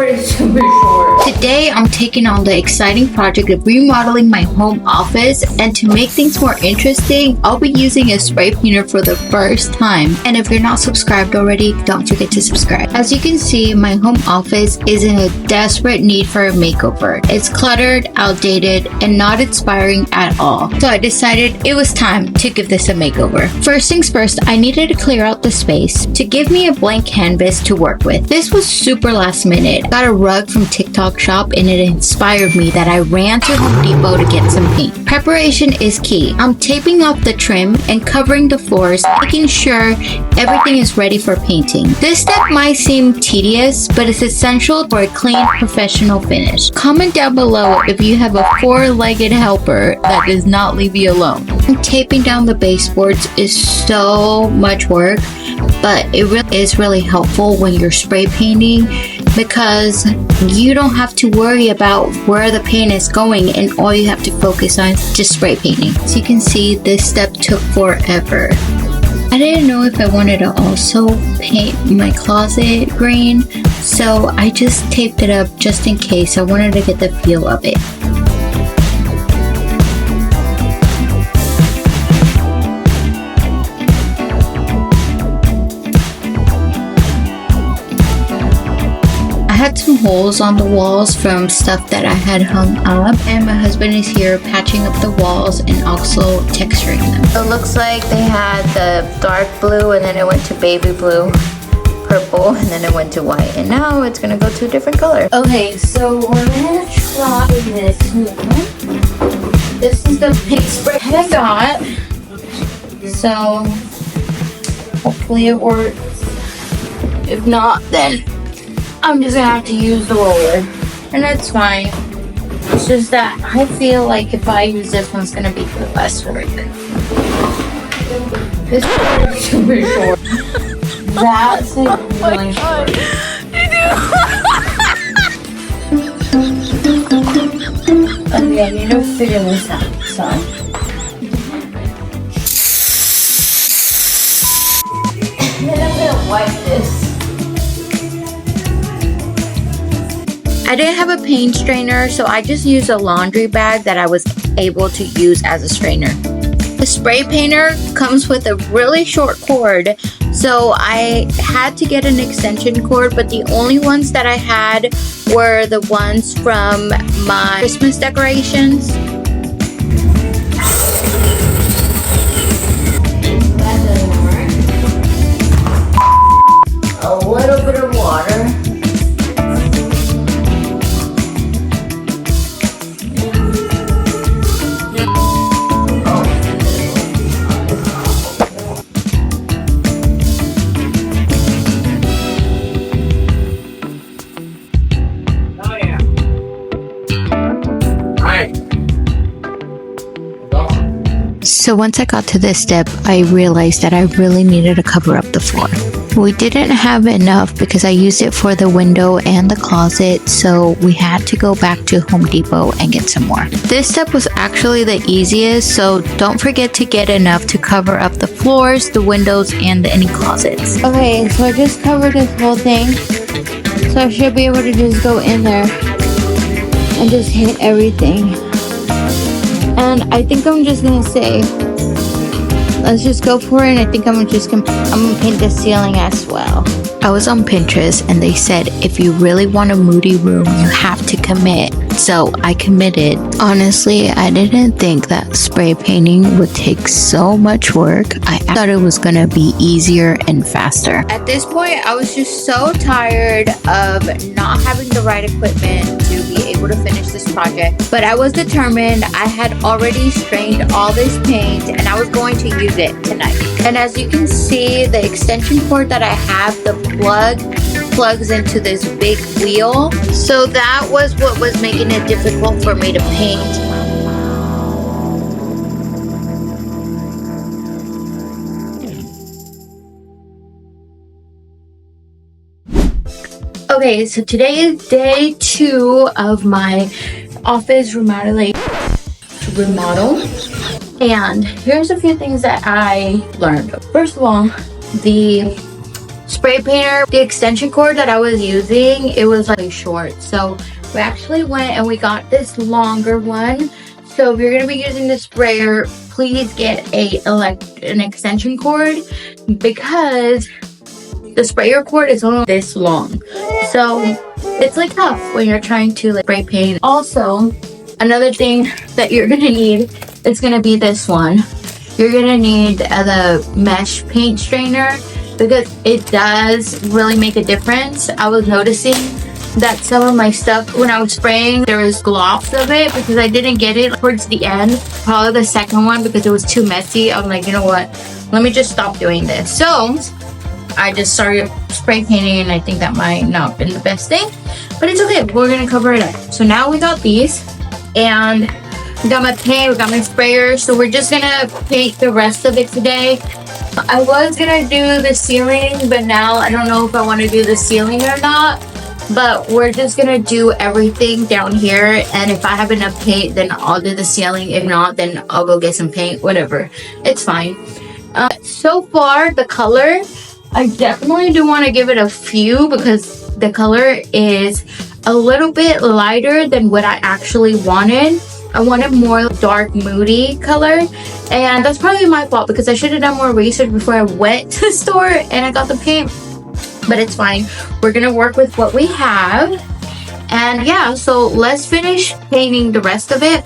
board is super short. Today, I'm taking on the exciting project of remodeling my home office, and to make things more interesting, I'll be using a spray painter for the first time. And if you're not subscribed already, don't forget to subscribe. As you can see, my home office is in a desperate need for a makeover. It's cluttered, outdated, and not inspiring at all. So I decided it was time to give this a makeover. First things first, I needed to clear out the space to give me a blank canvas to work with. This was super last minute. Got a rug from TikTok shop and it inspired me that I ran to Home Depot to get some paint. Preparation is key. I'm taping off the trim and covering the floors, making sure everything is ready for painting. This step might seem tedious, but it's essential for a clean, professional finish. Comment down below if you have a four-legged helper that does not leave you alone. Taping down the baseboards is so much work, but it really is really helpful when you're spray painting because you don't have to worry about where the paint is going, and all you have to focus on is just spray painting. So you can see this step took forever. I didn't know if I wanted to also paint my closet green, so I just taped it up just in case. I wanted to get the feel of it. I had some holes on the walls from stuff that I had hung up, and my husband is here patching up the walls and also texturing them. It looks like they had the dark blue and then it went to baby blue, purple, and then it went to white, and now it's gonna go to a different color. Okay, so we're gonna try this one. This is the pink spray I got, so hopefully it works. If not, then I'm just gonna have to use the roller, and that's fine. It's just that I feel like if I use this one's gonna be the less work. This one is super short. That's like really short. Okay, I need to figure this out, so. And then I'm gonna wipe this. I didn't have a paint strainer, so I just used a laundry bag that I was able to use as a strainer. The spray painter comes with a really short cord, so I had to get an extension cord, but the only ones that I had were the ones from my Christmas decorations. That doesn't work. A little bit of water. So once I got to this step, I realized that I really needed to cover up the floor. We didn't have enough because I used it for the window and the closet, so we had to go back to Home Depot and get some more. This step was actually the easiest, so don't forget to get enough to cover up the floors, the windows, and any closets. Okay, so I just covered this whole thing, so I should be able to just go in there and just hit everything. And I think I'm just gonna say, let's just go for it. And I think I'm gonna paint the ceiling as well. I was on Pinterest and they said if you really want a moody room, you have to commit. So I committed. Honestly, I didn't think that spray painting would take so much work. I thought it was gonna be easier and faster. At this point, I was just so tired of not having the right equipment to be able to finish this project. But I was determined. I had already strained all this paint and I was going to use it tonight. And as you can see, the extension cord that I have, the plug plugs into this big wheel. So that was what was making it difficult for me to paint. Okay, so today is day 2 of my office remodel. And here's a few things that I learned. First of all, the spray painter. The extension cord that I was using, it was like short, so we actually went and we got this longer one. So if you're going to be using the sprayer, please get an extension cord, because the sprayer cord is only this long. So it's like tough when you're trying to like spray paint. Also, another thing that you're going to need is going to be this one. You're going to need the mesh paint strainer, because it does really make a difference. I was noticing that some of my stuff, when I was spraying, there was globs of it because I didn't get it towards the end. Probably the second one, because it was too messy. I'm like, you know what? Let me just stop doing this. So I just started spray painting, and I think that might not have been the best thing, but it's okay. We're gonna cover it up. So now we got these, and we got my paint, we got my sprayer. So we're just gonna paint the rest of it today. I was gonna do the ceiling, but now I don't know if I want to do the ceiling or not. But we're just gonna do everything down here, and if I have enough paint, then I'll do the ceiling. If not, then I'll go get some paint, whatever. It's fine. So far, the color, I definitely do want to give it a few, because the color is a little bit lighter than what I actually wanted. I wanted more dark Moody color, and that's probably my fault, because I should have done more research before I went to the store and I got the paint. But it's fine. We're gonna work with what we have. And yeah, so let's finish painting the rest of it.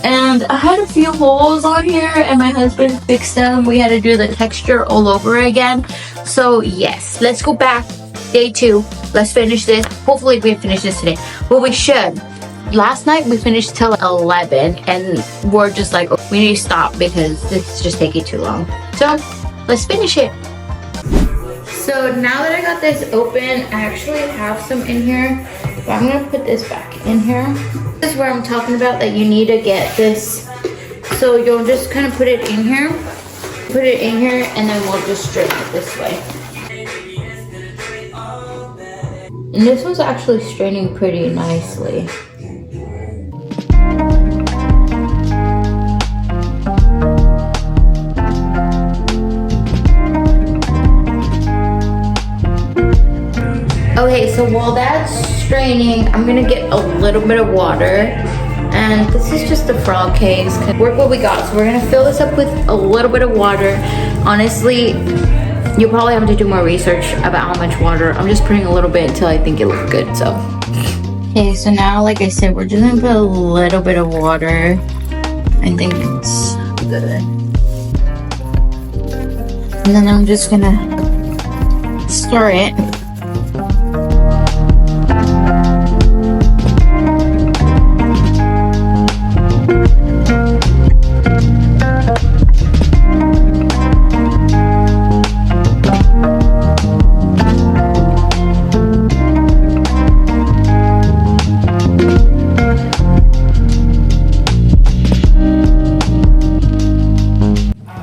And I had a few holes on here, and my husband fixed them. We had to do the texture all over again. So yes, let's go back. Day 2. Let's finish this. Hopefully we finish this today. Well, we should. Last night we finished till 11, and we're just like, oh, we need to stop because this is just taking too long. So let's finish it. So now that I got this open, I actually have some in here, but I'm gonna put this back in here. This is where I'm talking about that you need to get this. So you'll just kind of put it in here, and then we'll just strip it this way. And this one's actually straining pretty nicely. Okay, so while that's straining, I'm gonna get a little bit of water, and this is just the frog cakes. Work what we got. So we're gonna fill this up with a little bit of water. Honestly, you'll probably have to do more research about how much water. I'm just putting a little bit until I think it looks good. So okay, so now, like I said, we're just gonna put a little bit of water. I think it's good. And then I'm just gonna stir it.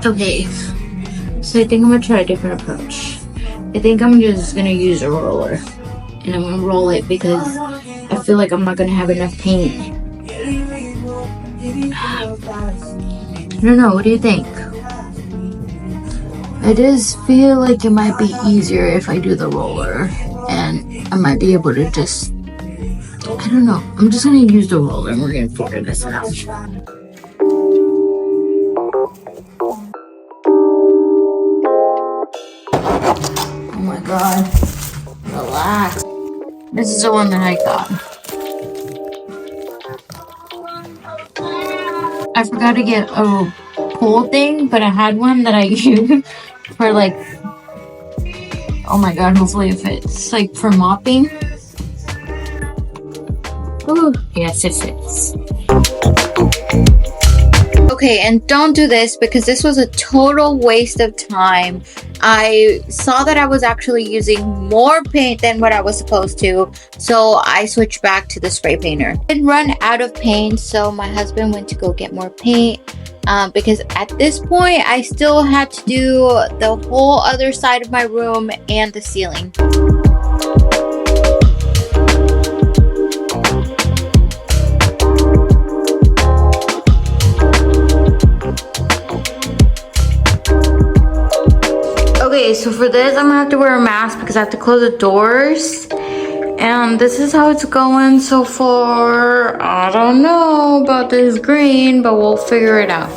Okay, so I think I'm gonna try a different approach. I think I'm just gonna use a roller, and I'm gonna roll it because I feel like I'm not gonna have enough paint. I don't know, what do you think? I just feel like it might be easier if I do the roller, and I might be able to just, I don't know. I'm just gonna use the roller and we're gonna figure this out. Oh my god. Relax. This is the one that I got. I forgot to get a pole thing, but I had one that I used for like, oh my god, hopefully it fits. Like for mopping. Ooh, yes it fits. Okay, and don't do this because this was a total waste of time. I saw that I was actually using more paint than what I was supposed to, so I switched back to the spray painter. I did run out of paint, so my husband went to go get more paint because at this point I still had to do the whole other side of my room and the ceiling. Okay, so for this, I'm gonna have to wear a mask because I have to close the doors. And this is how it's going so far. I don't know about this green, but we'll figure it out.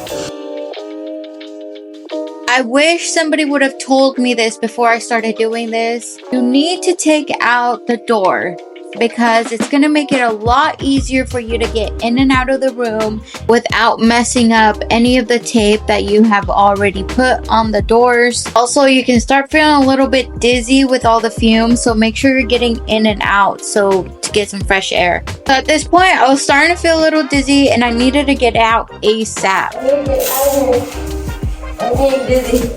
I wish somebody would have told me this before I started doing this. You need to take out the door because it's going to make it a lot easier for you to get in and out of the room without messing up any of the tape that you have already put on the doors. Also, you can start feeling a little bit dizzy with all the fumes, so make sure you're getting in and out to get some fresh air. So at this point, I was starting to feel a little dizzy and I needed to get out ASAP. I'm getting dizzy.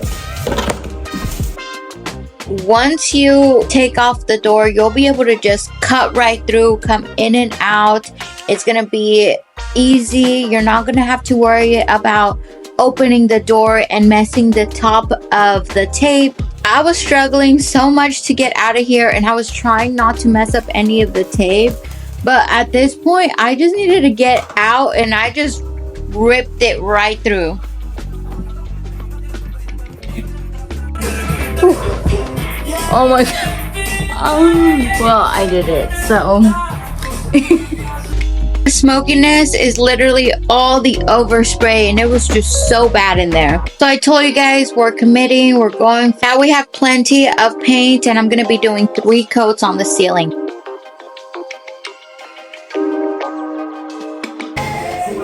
Once you take off the door, you'll be able to just cut right through, come in and out. It's gonna be easy. You're not gonna have to worry about opening the door and messing the top of the tape. I was struggling so much to get out of here and I was trying not to mess up any of the tape. But at this point, I just needed to get out and I just ripped it right through. Oh my god. Well, I did it, so. The smokiness is literally all the overspray and it was just so bad in there. So I told you guys we're committing, we're going. Now we have plenty of paint and I'm going to be doing 3 coats on the ceiling.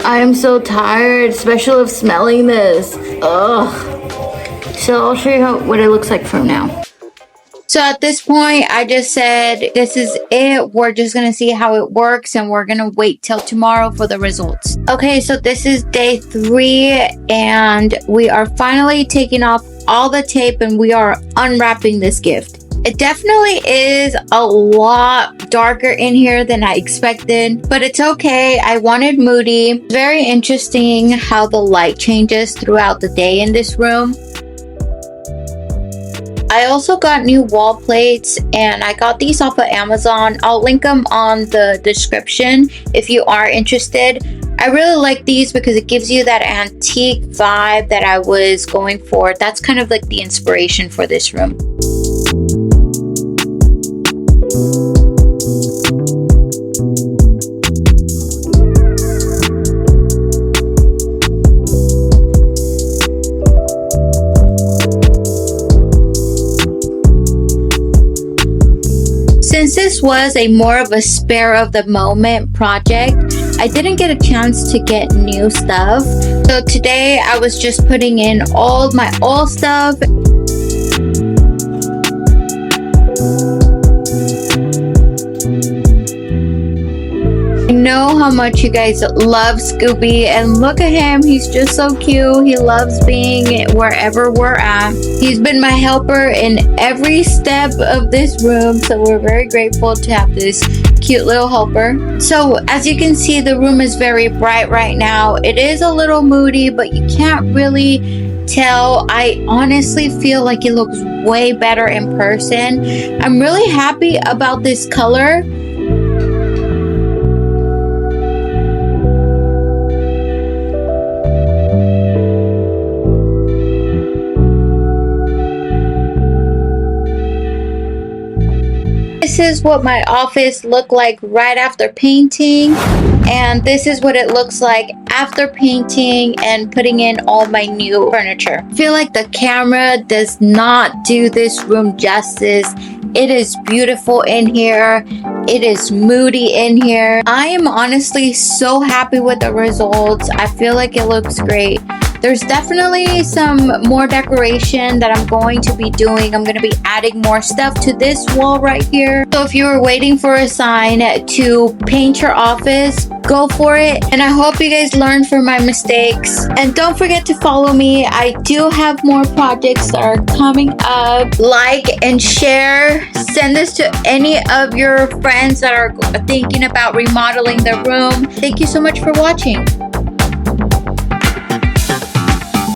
I am so tired, especially of smelling this. Ugh. So I'll show you what it looks like from now. So at this point, I just said, this is it. We're just going to see how it works and we're going to wait till tomorrow for the results. Okay, so this is day 3 and we are finally taking off all the tape and we are unwrapping this gift. It definitely is a lot darker in here than I expected, but it's okay. I wanted Moody. Very interesting how the light changes throughout the day in this room. I also got new wall plates and I got these off of Amazon. I'll link them on the description if you are interested. I really like these because it gives you that antique vibe that I was going for. That's kind of like the inspiration for this room. Since this was more of a spare of the moment project, I didn't get a chance to get new stuff. So today I was just putting in all my old stuff. I know how much you guys love Scooby and look at him, he's just so cute. He loves being wherever we're at. He's been my helper in every step of this room, so we're very grateful to have this cute little helper. So as you can see, the room is very bright right now. It is a little moody, but you can't really tell. I honestly feel like it looks way better in person. I'm really happy about this color. This is what my office looked like right after painting, and this is what it looks like after painting and putting in all my new furniture. I feel like the camera does not do this room justice. It is beautiful in here. It is moody in here. I am honestly so happy with the results. I feel like it looks great. There's definitely some more decoration that I'm going to be doing. I'm going to be adding more stuff to this wall right here. So if you were waiting for a sign to paint your office, go for it. And I hope you guys learned from my mistakes. And don't forget to follow me. I do have more projects that are coming up. Like and share. Send this to any of your friends that are thinking about remodeling their room. Thank you so much for watching.